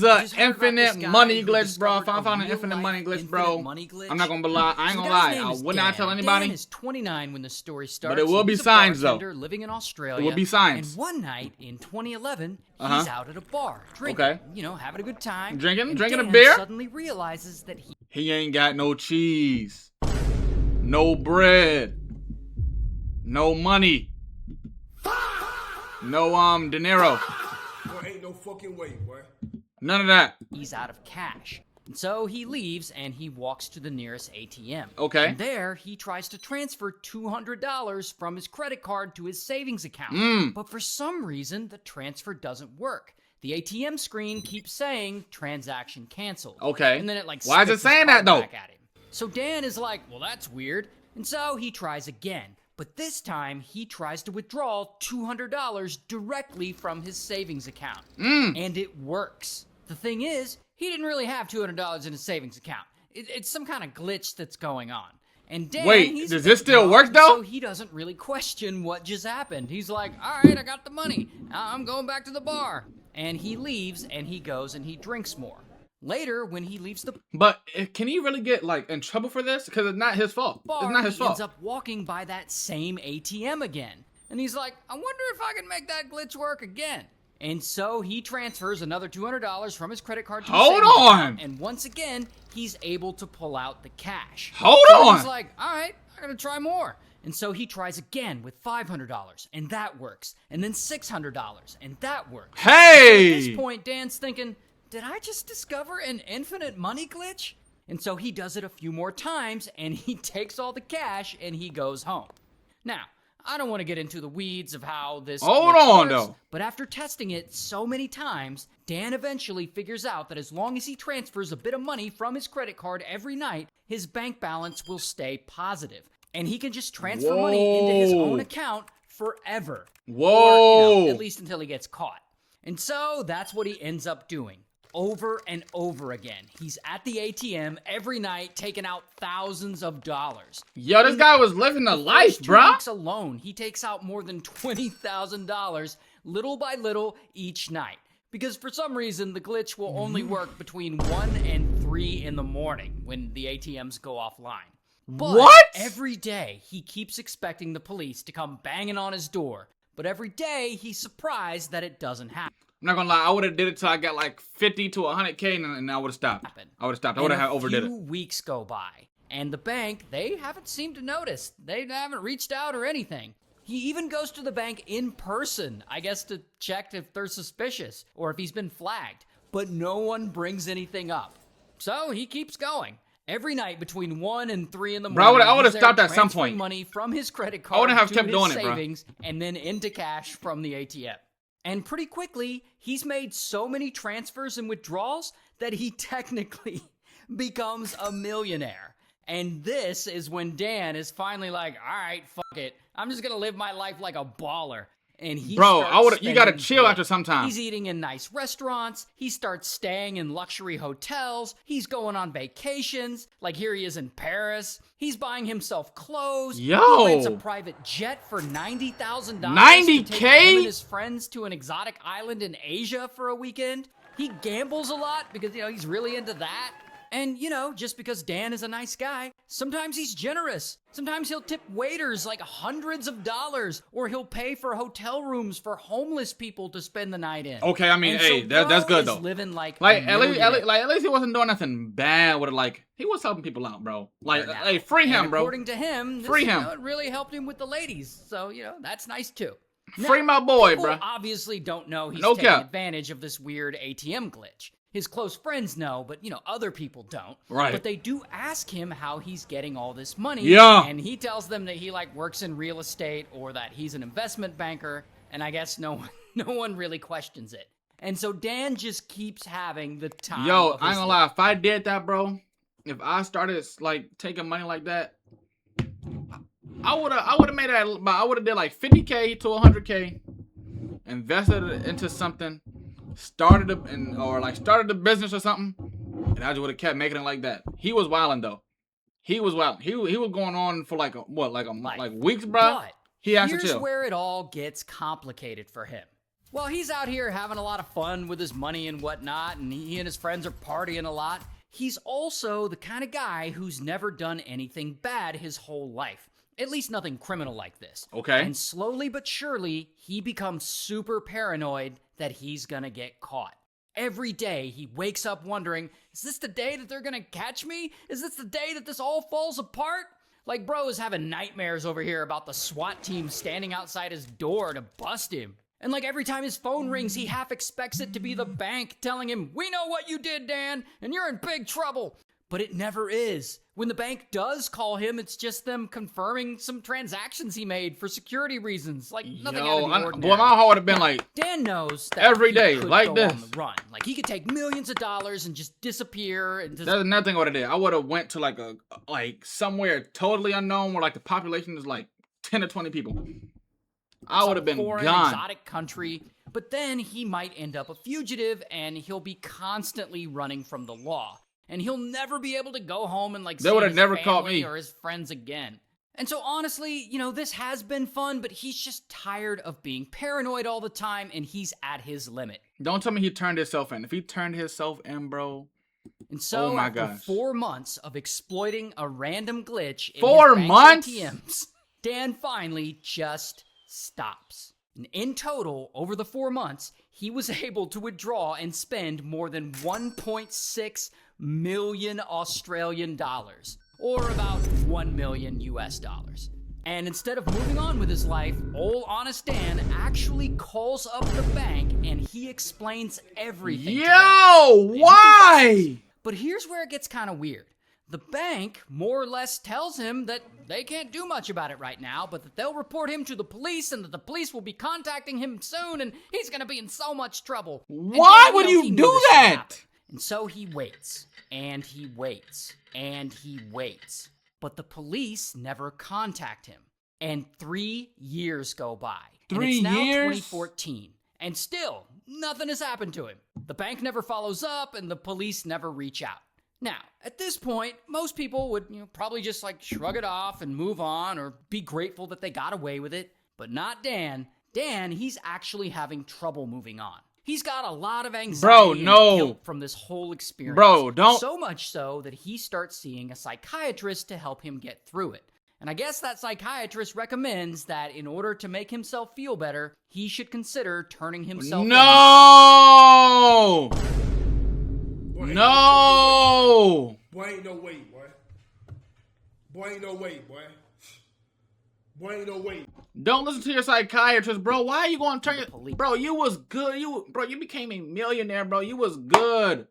finds a infinite money glitch, bro. If I found an infinite money glitch, bro, I'm not gonna lie. I ain't gonna lie. I would not tell anybody. Dan is 29 when the story starts. But it will be signs, though. Living in Australia. It will be signs. And one night in 2011, he's out at a bar drinking. Okay. You know, having a good time. Drinking Dan a beer. Suddenly realizes that he ain't got no cheese, no bread, no money, no dinero. Boy, ain't no fucking way, boy. None of that. He's out of cash. And so he leaves and he walks to the nearest ATM. Okay. And there he tries to transfer $200 from his credit card to his savings account. But for some reason, the transfer doesn't work. The ATM screen keeps saying transaction canceled. Okay. And then it like why is it spits his saying that card though? back at him. So Dan is like, well, that's weird. And so he tries again. But this time, he tries to withdraw $200 directly from his savings account. And it works. The thing is, he didn't really have $200 in his savings account. It's some kind of glitch that's going on. And Dan, wait, does this still work though? So he doesn't really question what just happened. He's like, all right, I got the money. I'm going back to the bar. And he leaves and he goes and he drinks more. Later, when he leaves the But can he really get like in trouble for this? Because it's not his fault. bar, It's not his he fault. ends up walking by that same ATM again. And he's like, I wonder if I can make that glitch work again. And so he transfers another $200 from his credit card to his savings account, and once again, he's able to pull out the cash. Hold on. He's like, all right, I'm going to try more. And so he tries again with $500, and that works. And then $600, and that works. Hey! At this point, Dan's thinking, did I just discover an infinite money glitch? And so he does it a few more times, and he takes all the cash, and he goes home. Now, I don't want to get into the weeds of how this Hold glitch on, works, though. but after testing it so many times, Dan eventually figures out that as long as he transfers a bit of money from his credit card every night, his bank balance will stay positive. And he can just transfer money into his own account forever. Whoa! Or, at least until he gets caught. And so that's what he ends up doing. Over and over again. He's at the ATM every night taking out thousands of dollars. Yo, this guy was living the life, bro. 2 weeks alone, he takes out more than $20,000 little by little each night. Because for some reason, the glitch will only work between 1 and 3 in the morning when the ATMs go offline. But what? Every day, he keeps expecting the police to come banging on his door. But every day, he's surprised that it doesn't happen. I'm not gonna lie, I would have did it till I got like 50 to 100K and I would have stopped. I would have stopped. I would have overdid it. A few weeks go by, and the bank, they haven't seemed to notice. They haven't reached out or anything. He even goes to the bank in person, I guess to check if they're suspicious or if he's been flagged. But no one brings anything up. So he keeps going. Every night between 1 and 3 in the morning, I would have stopped at some transferring point. money from his credit card I wouldn't have to kept his doing it, bro. savings and then into cash from the ATM. And pretty quickly, he's made so many transfers and withdrawals that he technically becomes a millionaire. And this is when Dan is finally like, all right, fuck it. I'm just going to live my life like a baller. And he you gotta spending chill big. after some time. He's eating in nice restaurants. He starts staying in luxury hotels. He's going on vacations. Like here he is in Paris. He's buying himself clothes. Yo! He rents a private jet for $90,000. $90K? To take him and his friends to an exotic island in Asia for a weekend. He gambles a lot because, he's really into that. And, just because Dan is a nice guy, sometimes he's generous. Sometimes he'll tip waiters like hundreds of dollars, or he'll pay for hotel rooms for homeless people to spend the night in. Okay, I mean, And hey, so that's bro good is though. living like at least he wasn't doing nothing bad with it. Like he was helping people out, bro. Like, hey, free him, and bro. According to him, this, Free him. It really helped him with the ladies. So, that's nice too. Free my boy, People bro. obviously don't know he's No taking cap. advantage of this weird ATM glitch. His close friends know, but, other people don't. Right. But they do ask him how he's getting all this money. Yeah. And he tells them that he, works in real estate or that he's an investment banker. And I guess no one really questions it. And so Dan just keeps having the time Yo, of I ain't his gonna life. lie. If I did that, bro, if I started, taking money like that, I would have made it, I would have did, 50K to 100K, invested it into something, started a business or something, and I just would have kept making it like that. He was wilding though. He was wild. He was going on for like weeks, bro. But He has to here's chill. where it all gets complicated for him. Well, he's out here having a lot of fun with his money and whatnot, and he and his friends are partying a lot. He's also the kind of guy who's never done anything bad his whole life. At least nothing criminal like this. Okay. And slowly but surely, he becomes super paranoid that he's gonna get caught. Every day, he wakes up wondering, is this the day that they're gonna catch me? Is this the day that this all falls apart? Like, bro is having nightmares over here about the SWAT team standing outside his door to bust him. And like every time his phone rings, he half expects it to be the bank telling him, we know what you did, Dan, and you're in big trouble. But it never is. When the bank does call him, it's just them confirming some transactions he made for security reasons. Like nothing out of the ordinary. Boy, my heart would have been like Dan knows that every he day could like go this. on the run. Like he could take millions of dollars and just disappear. And just... That's another thing I would have did. I would have went to like somewhere totally unknown where like the population is like 10 or 20 people. I would have been foreign, gone. Exotic country, but then he might end up a fugitive, and he'll be constantly running from the law, and he'll never be able to go home and like They see would have his never family caught me or his friends again. And so honestly, you know, this has been fun, but he's just tired of being paranoid all the time, and he's at his limit. Don't tell me he turned himself in. If he turned himself in, bro. And so, oh my after gosh. 4 months of exploiting a random glitch in 4 his bank's months? ATMs, Dan finally just stops. And in total, over the 4 months, he was able to withdraw and spend more than 1.6 million Australian dollars, or about 1 million US dollars. And instead of moving on with his life, old Honest Dan actually calls up the bank and he explains everything to them. Yo, why? But here's where it gets kind of weird. The bank more or less tells him that they can't do much about it right now, but that they'll report him to the police and that the police will be contacting him soon and he's gonna be in so much trouble. Why And would he you knew do this would that? happen. And so he waits, and he waits, and he waits. But the police never contact him. And 3 years go by. 3 and it's now years? 2014. And still, nothing has happened to him. The bank never follows up, and the police never reach out. Now, at this point, most people would probably just like shrug it off and move on or be grateful that they got away with it. But not Dan. Dan, he's actually having trouble moving on. He's got a lot of anxiety and guilt from this whole experience. Bro, don't. So much so that he starts seeing a psychiatrist to help him get through it. And I guess that psychiatrist recommends that in order to make himself feel better, he should consider turning himself in. No! Boy, No! Boy, ain't no way, boy. Boy, ain't no way, boy. Boy, ain't no way. Don't listen to your psychiatrist, bro. Why are you going to turn your... Bro, you was good. You became a millionaire, bro. You was good.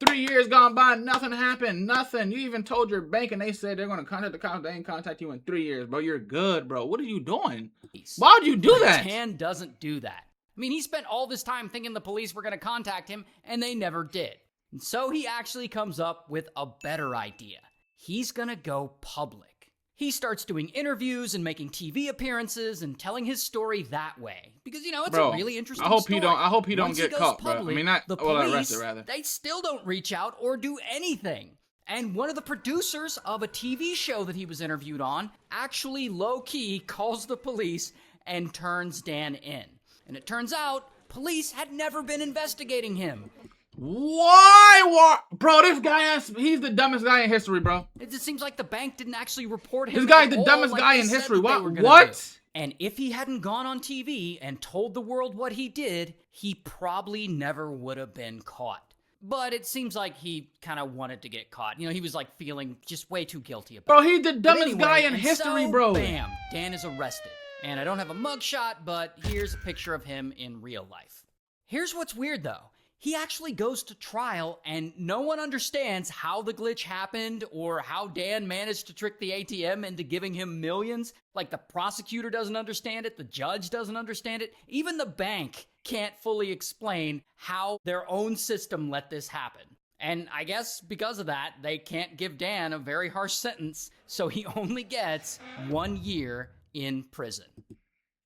3 years gone by, nothing happened. Nothing. You even told your bank and they said they're going to contact the cops. They ain't contact you in 3 years, bro. You're good, bro. What are you doing? Why would you do that? Dan doesn't do that. I mean, he spent all this time thinking the police were going to contact him, and they never did. And so he actually comes up with a better idea. He's going to go public. He starts doing interviews and making TV appearances and telling his story that way. Because, it's a really interesting story. I hope he don't Once get goes caught, public, bro. I mean, not... the well, police, arrested, rather. they still don't reach out or do anything. And one of the producers of a TV show that he was interviewed on actually low-key calls the police and turns Dan in. And it turns out, police had never been investigating him. Why? Bro, this guy, he's the dumbest guy in history, bro. It just seems like the bank didn't actually report him. This guy's the at all, dumbest like guy they in said history. that they were gonna What? do. And if he hadn't gone on TV and told the world what he did, he probably never would have been caught. But it seems like he kind of wanted to get caught. He was like feeling just way too guilty about it. Bro, he's the dumbest guy in and history, so, bro. Bam, Dan is arrested. And I don't have a mugshot, but here's a picture of him in real life. Here's what's weird, though. He actually goes to trial, and no one understands how the glitch happened or how Dan managed to trick the ATM into giving him millions. Like, the prosecutor doesn't understand it, the judge doesn't understand it. Even the bank can't fully explain how their own system let this happen. And I guess because of that, they can't give Dan a very harsh sentence, so he only gets 1 year in prison.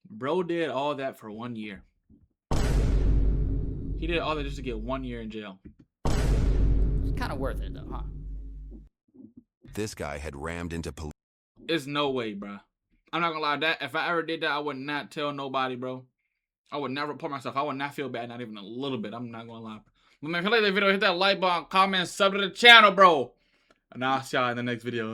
Bro did all that for 1 year. He did all that just to get 1 year in jail. It's kind of worth it, though, huh? This guy had rammed into police. There's no way, bro. I'm not gonna lie. That if I ever did that, I would not tell nobody, bro. I would never report myself. I would not feel bad, not even a little bit. I'm not gonna lie. But man, if you like the video, hit that like button, comment, sub to the channel, bro. And I'll see y'all in the next video.